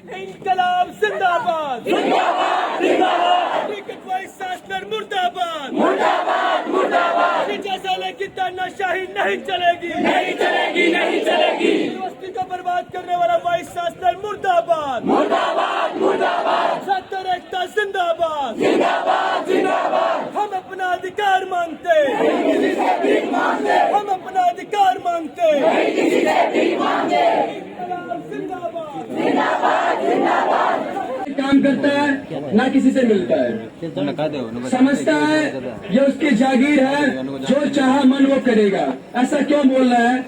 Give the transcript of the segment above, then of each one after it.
इंकलाब जिंदाबाद जिंदाबाद जिंदाबाद। क्रिकेट वाइस चांसलर मुर्दाबाद मुर्दाबाद मुर्दाबाद। 50 साल की तानाशाही नहीं चलेगी नहीं चलेगी नहीं चलेगी। यूनिवर्सिटी को बर्बाद करने वाला वाइस चांसलर मुर्दाबाद मुर्दाबाद मुर्दाबाद। सत्तर एकता जिंदाबाद जिंदाबाद जिंदाबाद। हम अपना अधिकार मांगते किसी से भीख मांगते। हम अपना अधिकार मांगते किसी से भीख मांगते। इंकलाब जिंदाबाद जिंदाबाद जिंदाबाद। काम करता है ना किसी से मिलता है, समझता है ये उसकी जागीर है, जो चाहा मन वो करेगा। ऐसा क्यों बोल रहा है?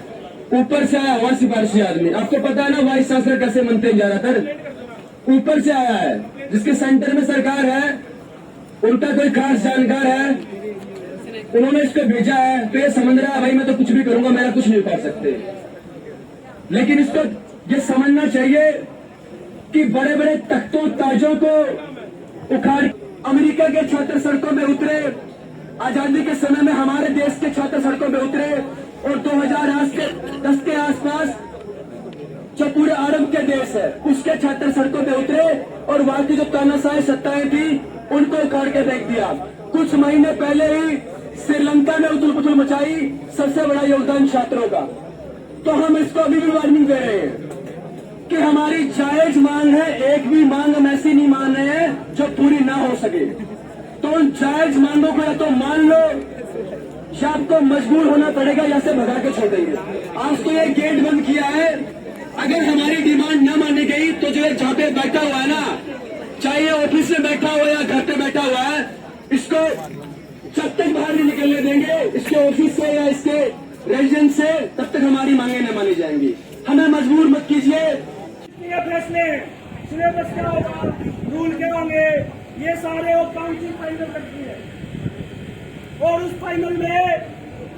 ऊपर से आया हुआ सिफारिशी आदमी। आपको पता है ना वाइस चांसलर कैसे बनते हैं? ज्यादातर ऊपर से आया है, जिसके सेंटर में सरकार है, उनका कोई खास जानकार है, उन्होंने इसको भेजा है, तो ये समझ रहा है भाई मैं तो कुछ भी करूंगा, मेरा कुछ नहीं कर सकते। लेकिन इसको ये समझना चाहिए कि बड़े बड़े तख्तों ताजों को उखाड़ अमेरिका के छात्र सड़कों में उतरे, आजादी के समय में हमारे देश के छात्र सड़कों में उतरे, और 2010 के आसपास जो पूरे अरब के देश है उसके छात्र सड़कों में उतरे और वहां की जो तानाशाही सत्ताएं थी उनको उखाड़ के फेंक दिया। कुछ महीने पहले ही श्रीलंका में उथल पुथल मचाई, सबसे बड़ा योगदान छात्रों का। तो हम इसको अभी भी वार्निंग दे रहे हैं कि हमारी जायज मांग है, एक भी मांग हम ऐसी नहीं मान रहे हैं जो पूरी ना हो सके। तो उन जायज मांगों को या तो मान लो या आपको मजबूर होना पड़ेगा या से भगा के छोड़ देंगे। आज तो ये गेट बंद किया है, अगर हमारी डिमांड न मानी गई तो जो जहाँ पे बैठा हुआ है ना, चाहे ऑफिस में बैठा हुआ या घर पे बैठा हुआ है, इसको जब तक बाहर नहीं निकलने देंगे इसके ऑफिस से या इसके रेजिडेंस से, तब तक हमारी मांगे न मानी जाएंगी। हमें मजबूर मत कीजिए। ये फैसले सिलेबस क्या होगा, रूल क्या होंगे, ये सारे वो काउंसिल फाइनल करती है। और उस फाइनल में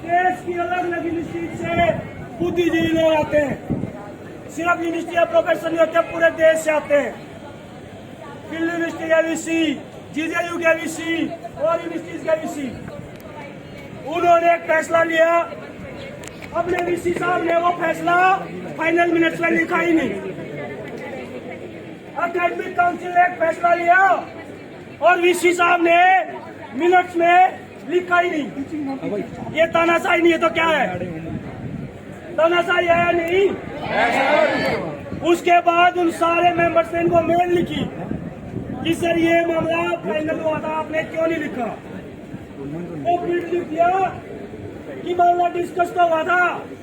देश की अलग अलग यूनिवर्सिटी से बुद्धिजीवी लोग आते हैं। सिर्फ यूनिवर्सिटी प्रोफेसर नहीं होते, पूरे देश से आते हैं। दिल्ली यूनिवर्सिटी के वीसी, जीजेयू के वीसी और यूनिवर्सिटीज के वीसी, उन्होंने एक फैसला लिया। अपने वीसी साहब ने वो फैसला फाइनल मिनट्स में लिखा ही नहीं। एकेडमिक काउंसिल ने एक फैसला लिया और वीसी साहब ने मिनट्स में लिखा ही नहीं। ये तानाशाही नहीं है तो क्या है? तानाशाही है या नहीं? उसके बाद उन सारे मेंबर्स ने इनको मेल लिखी कि सर ये मामला फाइनल हुआ था, आपने क्यों नहीं लिखा? वो फिर लिख दिया कि मामला डिस्कस तो हुआ था,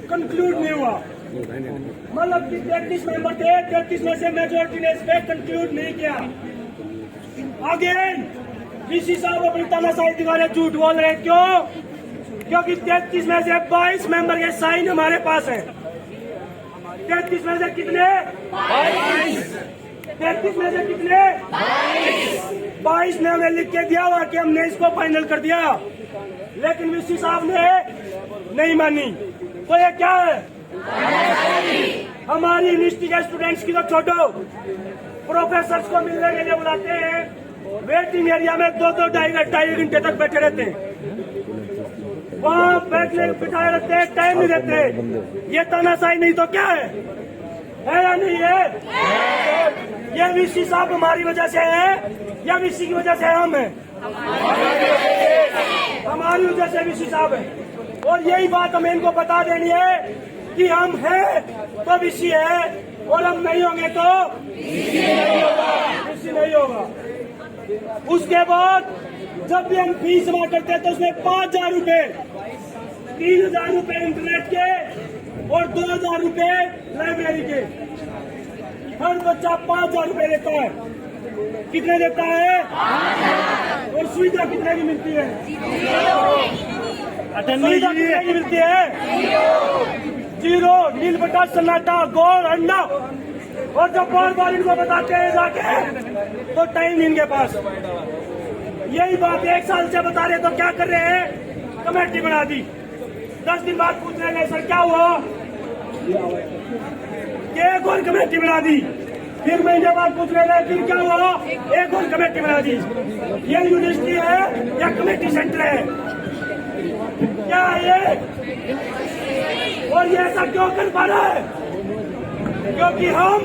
कंक्लूड नहीं हुआ। मतलब कि 33 मेंबर थे, 33 में से मेजोरिटी ने इस पे कंक्लूड नहीं किया। अगेन वीसी साहब अपनी तानाशाही दिखाने झूठ बोल रहे हैं। क्यों? क्योंकि 33 में से 22 मेंबर के साइन हमारे पास है। 33 में से कितने? 22। 33 में से कितने? 22 ने हमें लिख के दिया हुआ कि हमने इसको फाइनल कर दिया, लेकिन वीसी साहब ने नहीं मानी। तो ये क्या है? हमारी यूनिवर्सिटी के स्टूडेंट्स की तो छोड़ो, प्रोफेसर्स को मिलने के लिए बुलाते हैं, वेटिंग एरिया में 2-2 ढाई घंटे तक बैठे रहते हैं, वहाँ बैठने बिठाए रहते हैं, टाइम नहीं देते। ये तानाशाही नहीं तो क्या है या नहीं है? ये वीसी साहब हमारी वजह से है या वीसी की वजह से हम है? हमारी वजह से वीसी साहब है। और यही बात हमें इनको बता देनी है कि हम हैं तो वीसी है और हम नहीं होंगे तो वीसी नहीं होगा। उसके बाद जब भी हम फीस जमा करते हैं तो उसमें 5,000 रुपए, 3,000 रुपए इंटरनेट के और 2,000 रुपए लाइब्रेरी के। हर बच्चा 5,000 रुपए देता है। कितने देता है? और सुविधा कितने की मिलती है? सुविधा कितने की मिलती है? 0। नील बटा सन्नाटा, गोल अंडा। और जब बार बार इनको बताते हैं जाके तो टाइम नहीं इनके पास। यही बात 1 साल से बता रहे तो क्या कर रहे हैं? कमेटी बना दी। 10 दिन बाद पूछ रहे हैं सर क्या हुआ? एक और कमेटी बना दी। फिर महीने बाद पूछ रहे हैं फिर क्या हुआ? एक और कमेटी बना दी। ये यूनिवर्सिटी है या कमेटी सेंटर है? क्या ये? और ये ऐसा क्यों कर पा रहा है? क्योंकि हम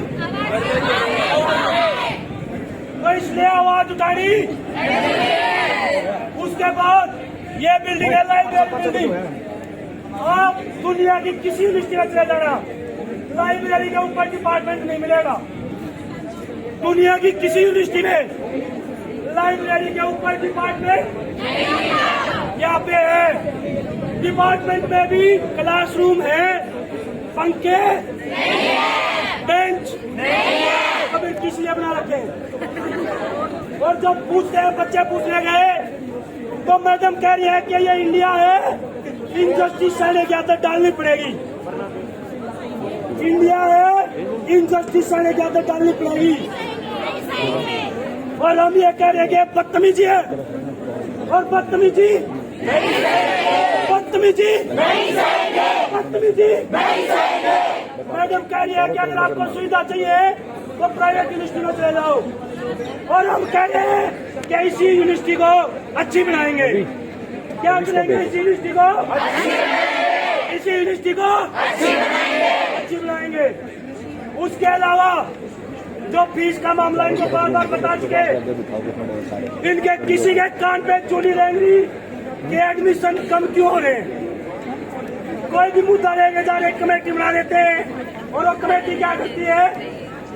आवाज उठानी। उसके बाद ये बिल्डिंग है लाइब्रेरी बिल्डिंग। आप दुनिया की किसी यूनिवर्सिटी में चले जाना, लाइब्रेरी के ऊपर डिपार्टमेंट नहीं मिलेगा। दुनिया की किसी यूनिवर्सिटी में लाइब्रेरी के ऊपर डिपार्टमेंट यहाँ पे है। डिपार्टमेंट में भी क्लासरूम है, पंखे, बेंच अभी किस लिए बना रखे हैं। और जब पूछते हैं, बच्चे पूछने गए तो मैडम कह रही है कि ये इंडिया है, इनजस्टिस साढ़े के अंदर डालनी पड़ेगी। इंडिया है, इनजस्टिस साढ़े के अंदर डालनी पड़ेगी। और हम ये कह रहे हैं कि बदतमीजी है, और बदतमीजी बदतमीजी बदतमीजी। मैडम कह रही है कि अगर आपको सुविधा चाहिए तो प्राइवेट यूनिवर्सिटी में चले जाओ। और हम कह रहे हैं कि इसी यूनिवर्सिटी को अच्छी बनाएंगे। क्या बनाएंगे इसी यूनिवर्सिटी को? इसी यूनिवर्सिटी को अच्छी बनाएंगे। उसके अलावा जो फीस का मामला इनको बार बार बता चुके, इनके किसी के कान पे चूड़ी रेंग रही कि एडमिशन कम क्यों हो रहे। कोई भी मुद्दा लेके जा रहे, कमेटी बना देते हैं। और वो कमेटी क्या करती है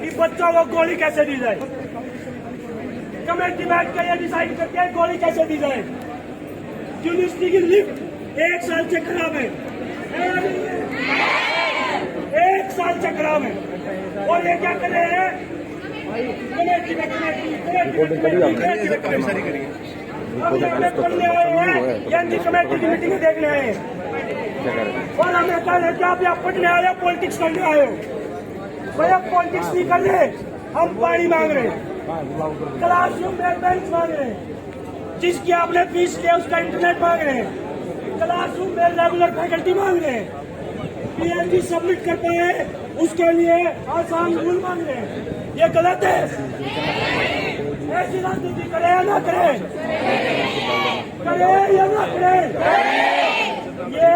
कि बच्चों को गोली कैसे दी जाए। कमेटी बैठ कर ये डिसाइड करती है गोली कैसे दी जाए। यूनिवर्सिटी की लिफ्ट 1 साल से खराब है, 1 साल से खराब है। और ये क्या कर रहे हैं, कमेटी में पढ़ने आए हैं या इनकी कमेटी की मीटिंग देखने आए हैं। और हमें कह रहे कि आप यहाँ पढ़ने आए हो, पॉलिटिक्स करने आए हो। भैया पॉलिटिक्स नहीं कर रहे, हम पानी मांग रहे हैं, क्लासरूम में बेंच मांग रहे हैं, जिसकी आपने फीस लिया उसका इंटरनेट मांग रहे हैं, क्लासरूम में रेगुलर फैकल्टी मांग रहे हैं, पीएचडी सबमिट कर पाए उसके लिए आसान रूल मांग रहे हैं। ये गलत है। ऐसी राजनीति करे या ना करे, करे या ना करे। ये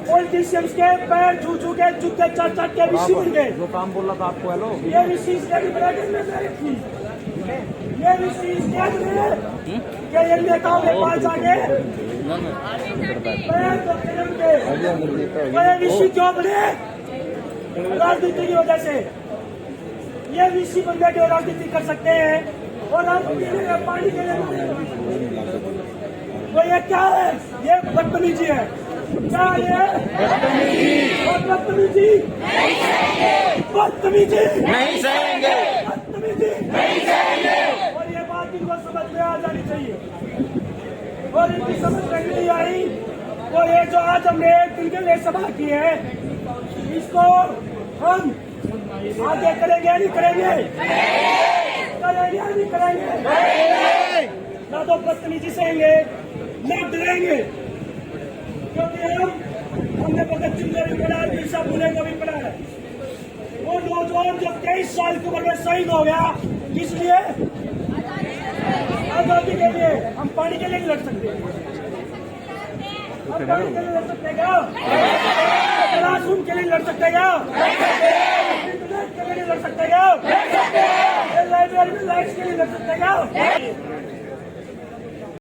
पॉलिटिशियंस के पैर छू छू के जूते चट चट के ऋषि बन गए। जो काम बोल रहा था आपको, हेलो, ये ऋषि इसके भी ब्रैकेट में से रखी। ये ऋषि इसके बने कि ये नेताओं के पास आके पैर धोते उनके। ये ऋषि क्यों बने? राजनीति की वजह से। ये ऋषि बंदे जो राजनीति कर सकते हैं और हम पानी के लिए। तो ये क्या है? ये बदतमीजी है। क्या ये बदतमीजी? बदतमीजी नहीं सहेंगे, बदतमीजी नहीं सहेंगे। और ये बात इनको समझ में आ जानी चाहिए। और इनकी समझ में नहीं आई तो ये जो आज हमने एक दिन के लिए सभा की है, इसको हम आगे करेंगे नहीं करेंगे? करेंगे नहीं करेंगे? ना तो बदतमीजी सहेंगे, न डरेंगे। क्योंकि हमने भगत सिंह को भी पढ़ा है, बिरसा मुंडा को भी पढ़ा है। वो नौजवान जो 23 साल की उम्र में शहीद हो गया, इसलिए आजादी के लिए। हम पानी के लिए नहीं लड़ सकते, हम पानी के लिए लड़ सकते क्या? क्लासरूम के लिए लड़ सकते क्या? इंटरनेट के लिए लड़ सकते क्या? लाइब्रेरी में लाइट्स के लिए लड़ सकते क्या?